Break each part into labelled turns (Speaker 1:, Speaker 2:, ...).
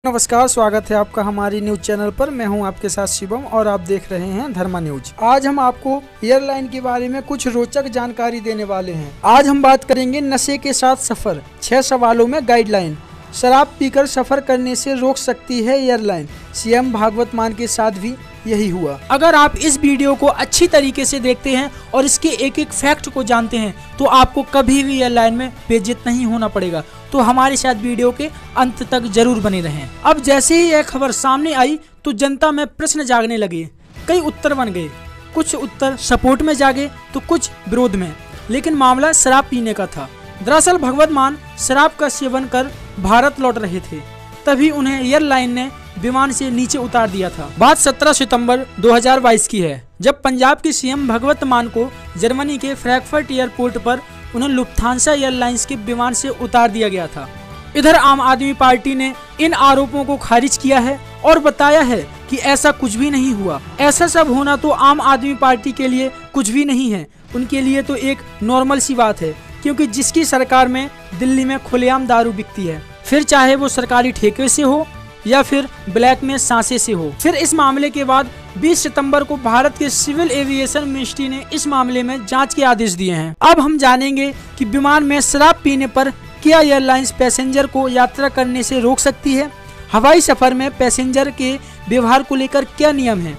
Speaker 1: नमस्कार, स्वागत है आपका हमारी न्यूज चैनल पर। मैं हूं आपके साथ शिवम और आप देख रहे हैं धर्मा न्यूज। आज हम आपको एयरलाइन के बारे में कुछ रोचक जानकारी देने वाले हैं। आज हम बात करेंगे नशे के साथ सफर, 6 सवालों में गाइडलाइन। शराब पीकर सफर करने से रोक सकती है एयरलाइन, सीएम भागवत मान के साथ भी यही हुआ। अगर आप इस वीडियो को अच्छी तरीके से देखते हैं और इसके एक एक फैक्ट को जानते हैं तो आपको कभी भी एयरलाइन में बेइज्जत नहीं होना पड़ेगा। तो हमारे साथ वीडियो के अंत तक जरूर बने रहें। अब जैसे ही यह खबर सामने आई तो जनता में प्रश्न जागने लगे। कई उत्तर बन गए, कुछ उत्तर सपोर्ट में जागे तो कुछ विरोध में, लेकिन मामला शराब पीने का था। दरअसल भगवत मान शराब का सेवन कर भारत लौट रहे थे, तभी उन्हें एयरलाइन ने विमान से नीचे उतार दिया था। बात 17 सितंबर 2022 की है, जब पंजाब के सीएम भगवत मान को जर्मनी के फ्रैंकफर्ट एयरपोर्ट पर उन्हें लुफ्थांसा एयरलाइंस के विमान से उतार दिया गया था। इधर आम आदमी पार्टी ने इन आरोपों को खारिज किया है और बताया है कि ऐसा कुछ भी नहीं हुआ। ऐसा सब होना तो आम आदमी पार्टी के लिए कुछ भी नहीं है, उनके लिए तो एक नॉर्मल सी बात है, क्योंकि जिसकी सरकार में दिल्ली में खुलेआम दारू बिकती है, फिर चाहे वो सरकारी ठेके से हो या फिर ब्लैक में सांसे से हो। फिर इस मामले के बाद 20 सितंबर को भारत के सिविल एविएशन मिनिस्ट्री ने इस मामले में जांच के आदेश दिए हैं। अब हम जानेंगे कि विमान में शराब पीने पर क्या एयरलाइंस पैसेंजर को यात्रा करने से रोक सकती है। हवाई सफर में पैसेंजर के व्यवहार को लेकर क्या नियम है।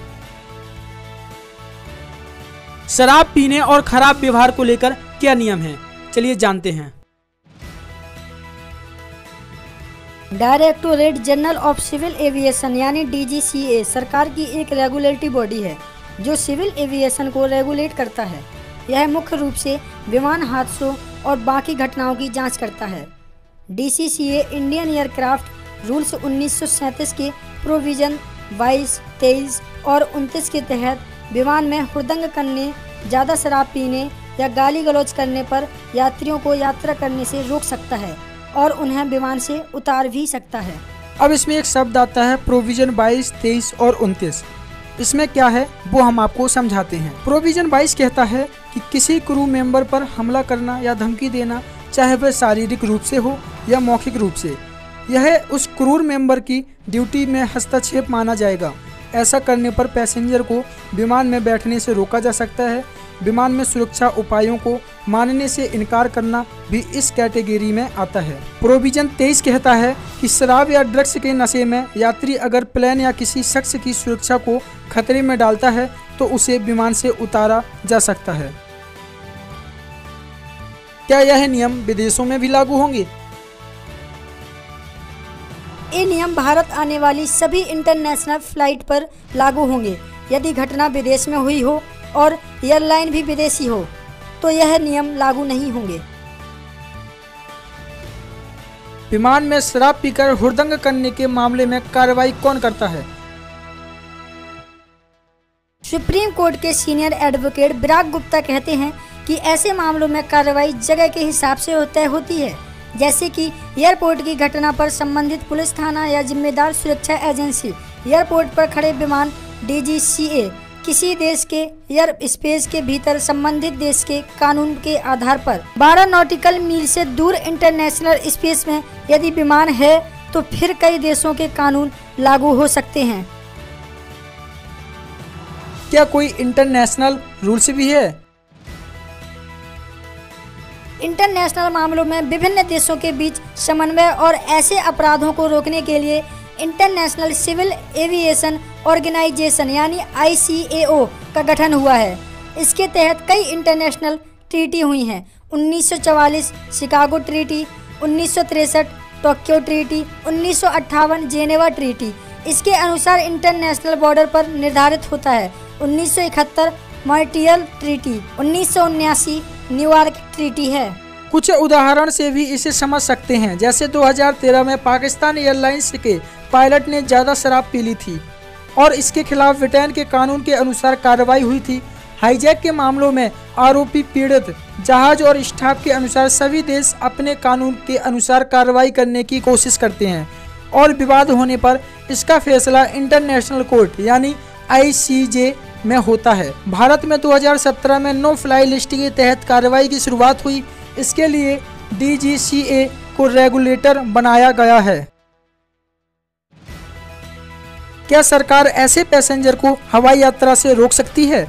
Speaker 1: शराब पीने और खराब व्यवहार को लेकर क्या नियम है, चलिए जानते हैं।
Speaker 2: Directorate General of Civil Aviation यानी डीजीसीए सरकार की एक रेगुलेटरी बॉडी है जो सिविल एविएशन को रेगुलेट करता है। यह मुख्य रूप से विमान हादसों और बाकी घटनाओं की जांच करता है। डीजीसीए इंडियन एयरक्राफ्ट रूल्स 1937 के प्रोविजन 22, 23 और 29 के तहत विमान में हुड़दंग करने, ज़्यादा शराब पीने या गाली गलौज करने पर यात्रियों को यात्रा करने से रोक सकता है और उन्हें विमान से उतार भी सकता है।
Speaker 1: अब इसमें एक शब्द आता है प्रोविजन 22, 23 और 29। इसमें क्या है वो हम आपको समझाते हैं। प्रोविजन 22 कहता है कि किसी क्रू मेंबर पर हमला करना या धमकी देना, चाहे वह शारीरिक रूप से हो या मौखिक रूप से, यह उस क्रू मेंबर की ड्यूटी में हस्तक्षेप माना जाएगा। ऐसा करने पर पैसेंजर को विमान में बैठने से रोका जा सकता है। विमान में सुरक्षा उपायों को मानने से इनकार करना भी इस कैटेगरी में आता है। प्रोविजन 23 कहता है कि शराब या ड्रग्स के नशे में यात्री अगर प्लेन या किसी शख्स की सुरक्षा को खतरे में डालता है तो उसे विमान से उतारा जा सकता है। क्या यह नियम विदेशों में भी लागू होंगे?
Speaker 2: ये नियम भारत आने वाली सभी इंटरनेशनल फ्लाइट पर लागू होंगे। यदि घटना विदेश में हुई हो और एयरलाइन भी विदेशी हो तो यह नियम लागू नहीं होंगे।
Speaker 1: विमान में शराब पीकर हुड़दंग करने के मामले में कार्रवाई कौन करता है?
Speaker 2: सुप्रीम कोर्ट के सीनियर एडवोकेट विराग गुप्ता कहते हैं कि ऐसे मामलों में कार्रवाई जगह के हिसाब से तय होती है, जैसे कि एयरपोर्ट की घटना पर संबंधित पुलिस थाना या जिम्मेदार सुरक्षा एजेंसी। एयरपोर्ट पर खड़े विमान डीजीसीए किसी देश के एयर स्पेस के भीतर संबंधित देश के कानून के आधार पर 12 नॉटिकल मील से दूर इंटरनेशनल स्पेस में यदि विमान है तो फिर कई देशों के कानून लागू हो सकते हैं।
Speaker 1: क्या कोई इंटरनेशनल रूल्स भी है?
Speaker 2: इंटरनेशनल मामलों में विभिन्न देशों के बीच समन्वय और ऐसे अपराधों को रोकने के लिए इंटरनेशनल सिविल एविएशन ऑर्गेनाइजेशन यानी ICAO का गठन हुआ है। इसके तहत कई इंटरनेशनल ट्रीटी हुई हैं। 1944 Chicago treaty, 1963 Tokyo treaty, 1958 Geneva treaty इसके अनुसार इंटरनेशनल बॉर्डर पर निर्धारित होता है। 1971 मॉन्ट्रियल ट्रीटी, 1979 न्यूयॉर्क ट्रीटी है।
Speaker 1: कुछ उदाहरण से भी इसे समझ सकते हैं, जैसे 2013 में पाकिस्तान एयरलाइंस के पायलट ने ज़्यादा शराब पी ली थी और इसके खिलाफ ब्रिटेन के कानून के अनुसार कार्रवाई हुई थी। हाईजैक के मामलों में आरोपी पीड़ित जहाज और स्टाफ के अनुसार सभी देश अपने कानून के अनुसार कार्रवाई करने की कोशिश करते हैं और विवाद होने पर इसका फैसला इंटरनेशनल कोर्ट यानी ICJ में होता है। भारत में 2017 में नो फ्लाई लिस्ट के तहत कार्रवाई की शुरुआत हुई। इसके लिए DGCA को रेगुलेटर बनाया गया है। क्या सरकार ऐसे पैसेंजर को हवाई यात्रा से रोक सकती है?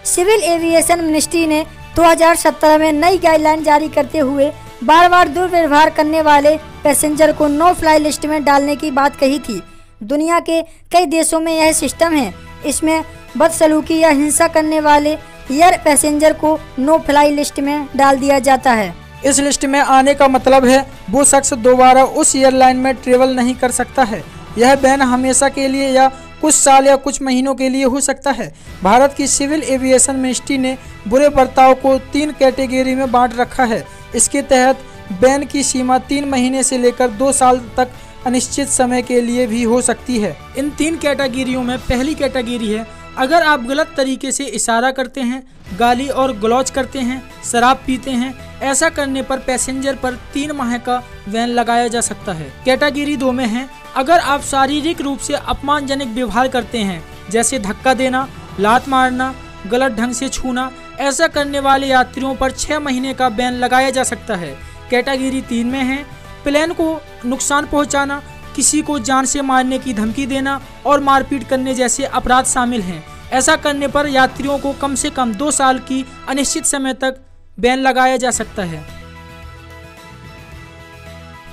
Speaker 2: सिविल एविएशन मिनिस्ट्री ने 2017 में नई गाइडलाइन जारी करते हुए बार बार दुर्व्यवहार करने वाले पैसेंजर को नो फ्लाई लिस्ट में डालने की बात कही थी। दुनिया के कई देशों में यह सिस्टम है। इसमें बदसलूकी या हिंसा करने वाले एयर पैसेंजर को नो फ्लाई लिस्ट में डाल दिया जाता है।
Speaker 1: इस लिस्ट में आने का मतलब है वो शख्स दोबारा उस एयरलाइन में ट्रेवल नहीं कर सकता है। यह बैन हमेशा के लिए या कुछ साल या कुछ महीनों के लिए हो सकता है। भारत की सिविल एविएशन मिनिस्ट्री ने बुरे बर्ताव को 3 कैटेगरी में बांट रखा है। इसके तहत बैन की सीमा 3 महीने से लेकर 2 साल तक अनिश्चित समय के लिए भी हो सकती है। इन 3 कैटेगरियों में पहली कैटेगरी है, अगर आप गलत तरीके से इशारा करते हैं, गाली और गलौज करते हैं, शराब पीते हैं, ऐसा करने पर पैसेंजर पर 3 माह का बैन लगाया जा सकता है। कैटेगरी 2 में है, अगर आप शारीरिक रूप से अपमानजनक व्यवहार करते हैं, जैसे धक्का देना, लात मारना, गलत ढंग से छूना, ऐसा करने वाले यात्रियों पर 6 महीने का बैन लगाया जा सकता है। कैटेगरी 3 में है, प्लेन को नुकसान पहुंचाना, किसी को जान से मारने की धमकी देना और मारपीट करने जैसे अपराध शामिल हैं। ऐसा करने पर यात्रियों को कम से कम 2 साल की अनिश्चित समय तक बैन लगाया जा सकता है।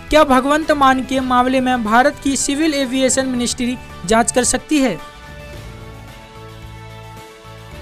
Speaker 1: क्या भगवंत मान के मामले में भारत की सिविल एविएशन मिनिस्ट्री जांच कर सकती है?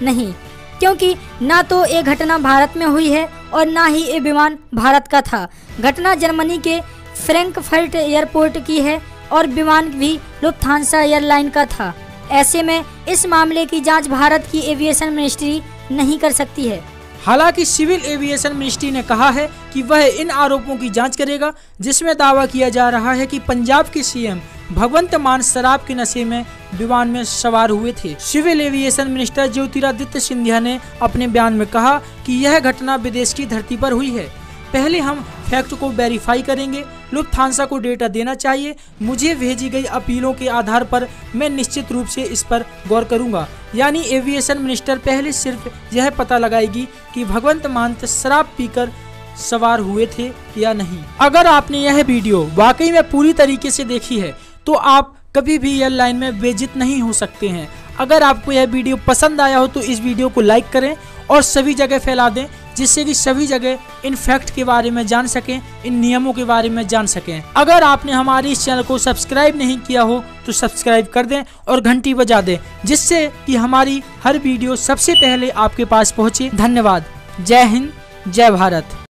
Speaker 2: नहीं, क्योंकि ना तो ये घटना भारत में हुई है और ना ही ये विमान भारत का था। घटना जर्मनी के फ्रैंकफर्ट एयरपोर्ट की है और विमान भी लुफ्थांसा एयरलाइन का था। ऐसे में इस मामले की जांच भारत की एविएशन मिनिस्ट्री नहीं कर सकती है।
Speaker 1: हालांकि सिविल एविएशन मिनिस्ट्री ने कहा है कि वह इन आरोपों की जांच करेगा जिसमें दावा किया जा रहा है कि पंजाब के सीएम भगवंत मान शराब के नशे में विमान में सवार हुए थे। Civil aviation minister Jyotiraditya Scindia ने अपने बयान में कहा कि यह घटना विदेश की धरती पर हुई है। पहले हम फैक्ट को वेरीफाई करेंगे। लुफ्थांसा को डेटा देना चाहिए। मुझे भेजी गई अपीलों के आधार पर मैं निश्चित रूप से इस पर गौर करूंगा। यानी एविएशन मिनिस्टर पहले सिर्फ यह पता लगाएगी कि भगवंत मान शराब पीकर सवार हुए थे या नहीं। अगर आपने यह वीडियो वाकई में पूरी तरीके से देखी है तो आप कभी भी एयरलाइन में बेइज्जत नहीं हो सकते हैं। अगर आपको यह वीडियो पसंद आया हो तो इस वीडियो को लाइक करें और सभी जगह फैला दें, जिससे कि सभी जगह इन फैक्ट के बारे में जान सकें, इन नियमों के बारे में जान सकें। अगर आपने हमारे इस चैनल को सब्सक्राइब नहीं किया हो तो सब्सक्राइब कर दें और घंटी बजा दें, जिससे कि हमारी हर वीडियो सबसे पहले आपके पास पहुंचे। धन्यवाद। जय हिंद, जय भारत।